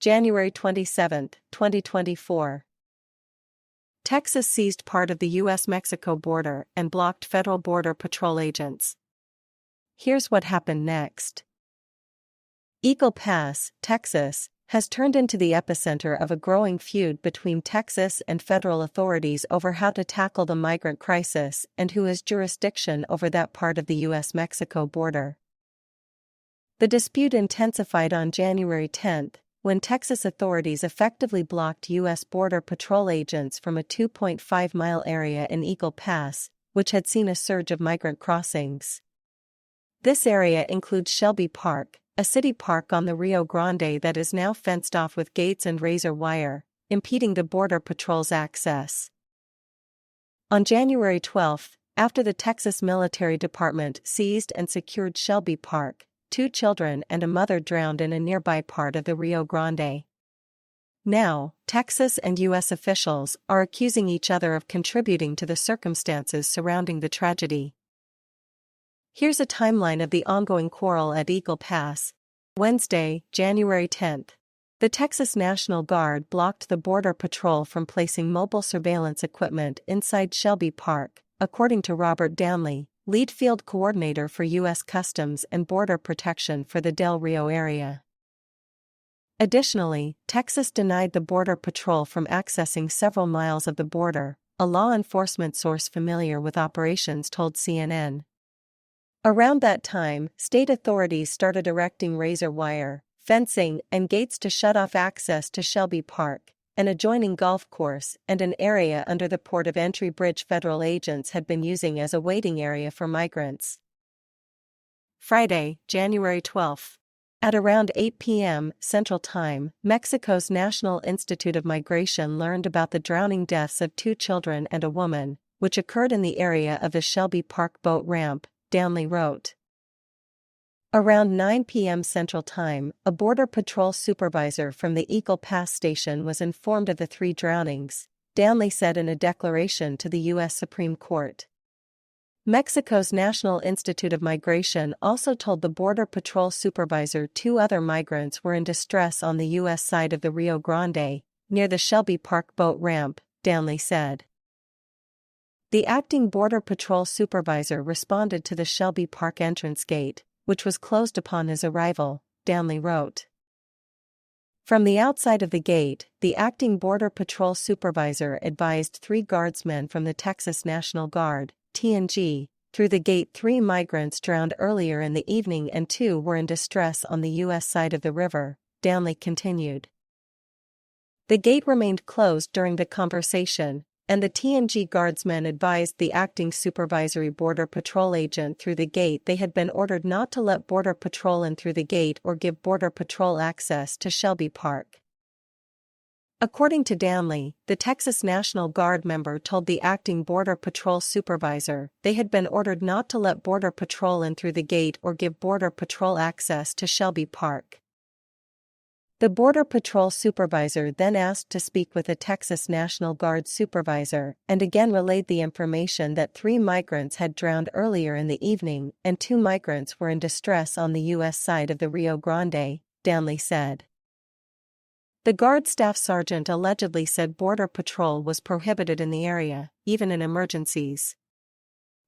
January 27, 2024. Texas seized part of the U.S.-Mexico border and blocked federal border patrol agents. Here's what happened next. Eagle Pass, Texas, has turned into the epicenter of a growing feud between Texas and federal authorities over how to tackle the migrant crisis and who has jurisdiction over that part of the U.S.-Mexico border. The dispute intensified on January 10, when Texas authorities effectively blocked U.S. Border Patrol agents from a 2.5-mile area in Eagle Pass, which had seen a surge of migrant crossings. This area includes Shelby Park, a city park on the Rio Grande that is now fenced off with gates and razor wire, impeding the Border Patrol's access. On January 12, after the Texas Military Department seized and secured Shelby Park, 2 children and a mother drowned in a nearby part of the Rio Grande. Now, Texas and U.S. officials are accusing each other of contributing to the circumstances surrounding the tragedy. Here's a timeline of the ongoing quarrel at Eagle Pass. Wednesday, January 10. The Texas National Guard blocked the Border Patrol from placing mobile surveillance equipment inside Shelby Park, according to Robert Downley, lead field coordinator for U.S. Customs and Border Protection for the Del Rio area. Additionally, Texas denied the Border Patrol from accessing several miles of the border, a law enforcement source familiar with operations told CNN. Around that time, state authorities started erecting razor wire, fencing, and gates to shut off access to Shelby Park, an adjoining golf course and an area under the port of entry bridge federal agents had been using as a waiting area for migrants. Friday, January 12. At around 8 p.m. Central Time, Mexico's National Institute of Migration learned about the drowning deaths of 2 children and a woman, which occurred in the area of the Shelby Park boat ramp, Downley wrote. Around 9 p.m. Central Time, a Border Patrol supervisor from the Eagle Pass station was informed of the 3 drownings, Downley said in a declaration to the U.S. Supreme Court. Mexico's National Institute of Migration also told the Border Patrol supervisor 2 other migrants were in distress on the U.S. side of the Rio Grande, near the Shelby Park boat ramp, Downley said. The acting Border Patrol supervisor responded to the Shelby Park entrance gate, which was closed upon his arrival, Downley wrote. From the outside of the gate, the acting Border Patrol supervisor advised 3 guardsmen from the Texas National Guard, TNG, through the gate 3 migrants drowned earlier in the evening and 2 were in distress on the U.S. side of the river, Downley continued. The gate remained closed during the conversation, and the TNG guardsmen advised the acting supervisory Border Patrol agent through the gate they had been ordered not to let Border Patrol in through the gate or give Border Patrol access to Shelby Park. According to Downley, the Texas National Guard member told the acting Border Patrol supervisor they had been ordered not to let Border Patrol in through the gate or give Border Patrol access to Shelby Park. The Border Patrol supervisor then asked to speak with a Texas National Guard supervisor and again relayed the information that 3 migrants had drowned earlier in the evening and 2 migrants were in distress on the U.S. side of the Rio Grande, Downley said. The Guard staff sergeant allegedly said Border Patrol was prohibited in the area, even in emergencies.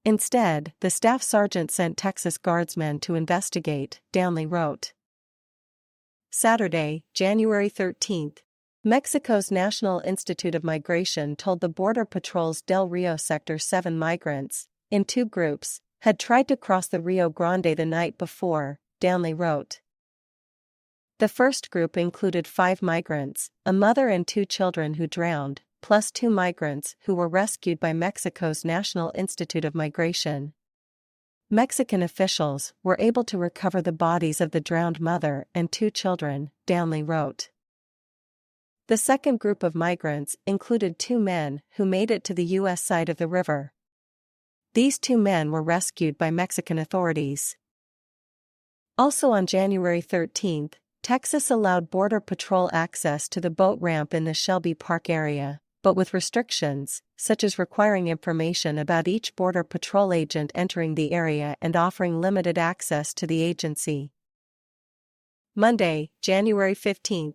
Instead, the staff sergeant sent Texas Guardsmen to investigate, Downley wrote. Saturday, January 13. Mexico's National Institute of Migration told the Border Patrol's Del Rio Sector 7 migrants, in 2 groups, had tried to cross the Rio Grande the night before, Downley wrote. The first group included 5 migrants, a mother and 2 children who drowned, plus 2 migrants who were rescued by Mexico's National Institute of Migration. Mexican officials were able to recover the bodies of the drowned mother and 2 children, Downley wrote. The second group of migrants included 2 men who made it to the U.S. side of the river. These 2 men were rescued by Mexican authorities. Also on January 13, Texas allowed Border Patrol access to the boat ramp in the Shelby Park area, but with restrictions, such as requiring information about each Border Patrol agent entering the area and offering limited access to the agency. Monday, January 15.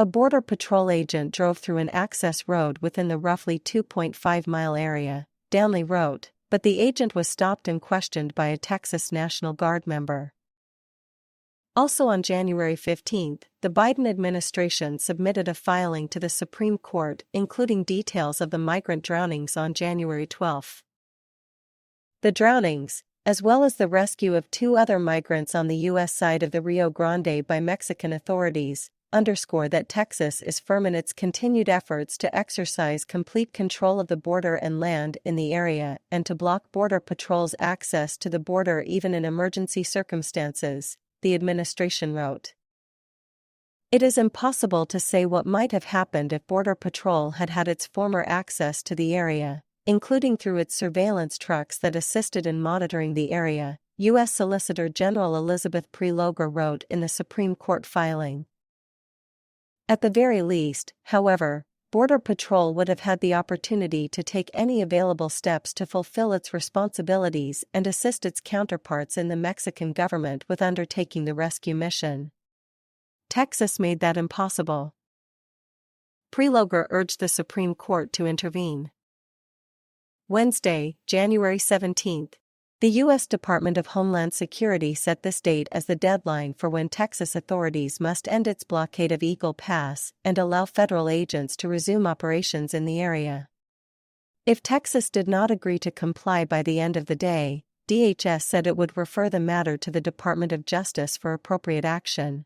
A Border Patrol agent drove through an access road within the roughly 2.5-mile area, Downey wrote, but the agent was stopped and questioned by a Texas National Guard member. Also on January 15, the Biden administration submitted a filing to the Supreme Court including details of the migrant drownings on January 12. The drownings, as well as the rescue of 2 other migrants on the U.S. side of the Rio Grande by Mexican authorities, underscore that Texas is firm in its continued efforts to exercise complete control of the border and land in the area and to block Border Patrol's access to the border even in emergency circumstances, the administration wrote. It is impossible to say what might have happened if Border Patrol had had its former access to the area, including through its surveillance trucks that assisted in monitoring the area, U.S. Solicitor General Elizabeth Prelogar wrote in the Supreme Court filing. At the very least, however, Border Patrol would have had the opportunity to take any available steps to fulfill its responsibilities and assist its counterparts in the Mexican government with undertaking the rescue mission. Texas made that impossible. Prelogar urged the Supreme Court to intervene. Wednesday, January 17. The U.S. Department of Homeland Security set this date as the deadline for when Texas authorities must end its blockade of Eagle Pass and allow federal agents to resume operations in the area. If Texas did not agree to comply by the end of the day, DHS said it would refer the matter to the Department of Justice for appropriate action.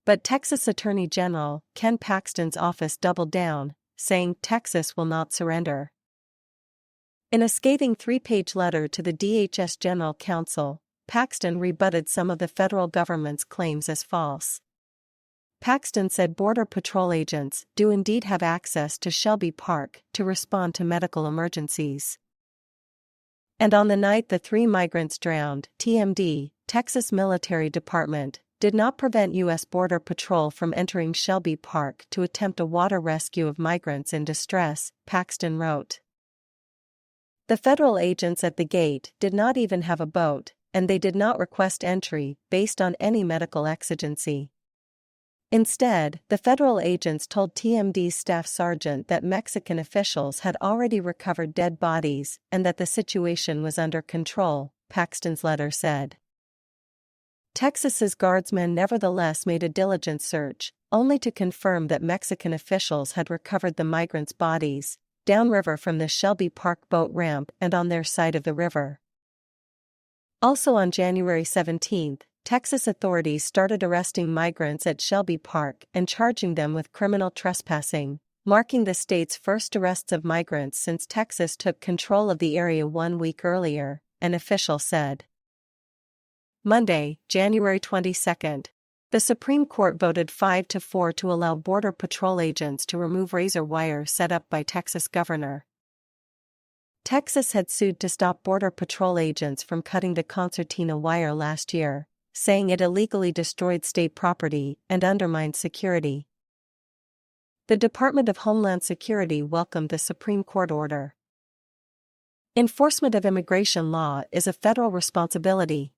But Texas Attorney General Ken Paxton's office doubled down, saying Texas will not surrender. In a scathing 3-page letter to the DHS General Counsel, Paxton rebutted some of the federal government's claims as false. Paxton said Border Patrol agents do indeed have access to Shelby Park to respond to medical emergencies. And on the night the 3 migrants drowned, TMD, Texas Military Department, did not prevent U.S. Border Patrol from entering Shelby Park to attempt a water rescue of migrants in distress, Paxton wrote. The federal agents at the gate did not even have a boat, and they did not request entry based on any medical exigency. Instead, the federal agents told TMD's staff sergeant that Mexican officials had already recovered dead bodies and that the situation was under control, Paxton's letter said. Texas's guardsmen nevertheless made a diligent search, only to confirm that Mexican officials had recovered the migrants' bodies, downriver from the Shelby Park boat ramp and on their side of the river. Also on January 17, Texas authorities started arresting migrants at Shelby Park and charging them with criminal trespassing, marking the state's first arrests of migrants since Texas took control of the area 1 week earlier, an official said. Monday, January 22. The Supreme Court voted 5-4 to allow Border Patrol agents to remove razor wire set up by Texas governor. Texas had sued to stop Border Patrol agents from cutting the concertina wire last year, saying it illegally destroyed state property and undermined security. The Department of Homeland Security welcomed the Supreme Court order. Enforcement of immigration law is a federal responsibility.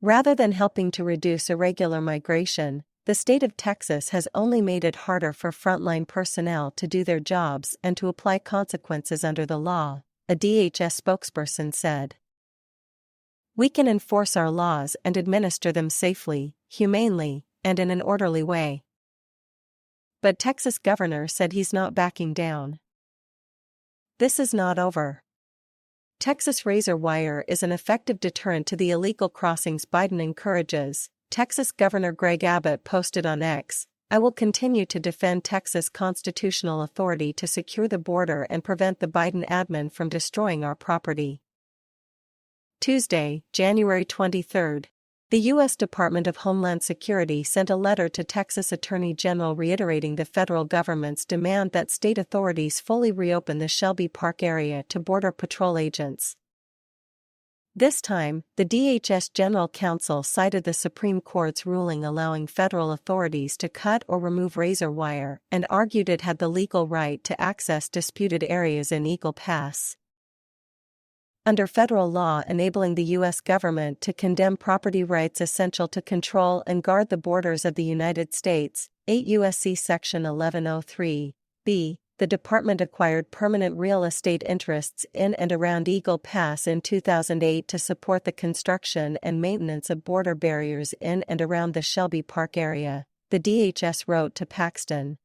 Rather than helping to reduce irregular migration, the state of Texas has only made it harder for frontline personnel to do their jobs and to apply consequences under the law, a DHS spokesperson said. We can enforce our laws and administer them safely, humanely, and in an orderly way. But Texas governor said he's not backing down. This is not over. Texas razor wire is an effective deterrent to the illegal crossings Biden encourages, Texas Governor Greg Abbott posted on X. I will continue to defend Texas' constitutional authority to secure the border and prevent the Biden admin from destroying our property. Tuesday, January 23. The U.S. Department of Homeland Security sent a letter to Texas Attorney General reiterating the federal government's demand that state authorities fully reopen the Shelby Park area to Border Patrol agents. This time, the DHS General Counsel cited the Supreme Court's ruling allowing federal authorities to cut or remove razor wire and argued it had the legal right to access disputed areas in Eagle Pass. under federal law enabling the U.S. government to condemn property rights essential to control and guard the borders of the United States, 8 U.S.C. Section 1103(b), the department acquired permanent real estate interests in and around Eagle Pass in 2008 to support the construction and maintenance of border barriers in and around the Shelby Park area, the DHS wrote to Paxton.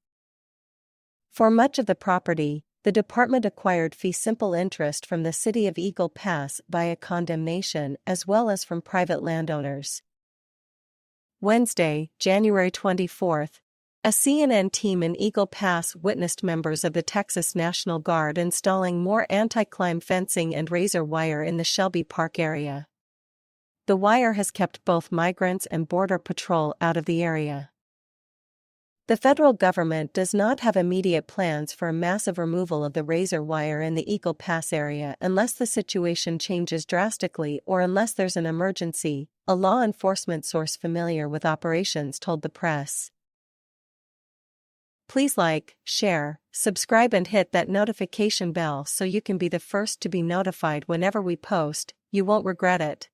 For much of the property, the department acquired fee simple interest from the city of Eagle Pass via condemnation as well as from private landowners. Wednesday, January 24, a CNN team in Eagle Pass witnessed members of the Texas National Guard installing more anti-climb fencing and razor wire in the Shelby Park area. The wire has kept both migrants and Border Patrol out of the area. The federal government does not have immediate plans for a massive removal of the razor wire in the Eagle Pass area unless the situation changes drastically or unless there's an emergency, a law enforcement source familiar with operations told the press. Please like, share, subscribe and hit that notification bell so you can be the first to be notified whenever we post. You won't regret it.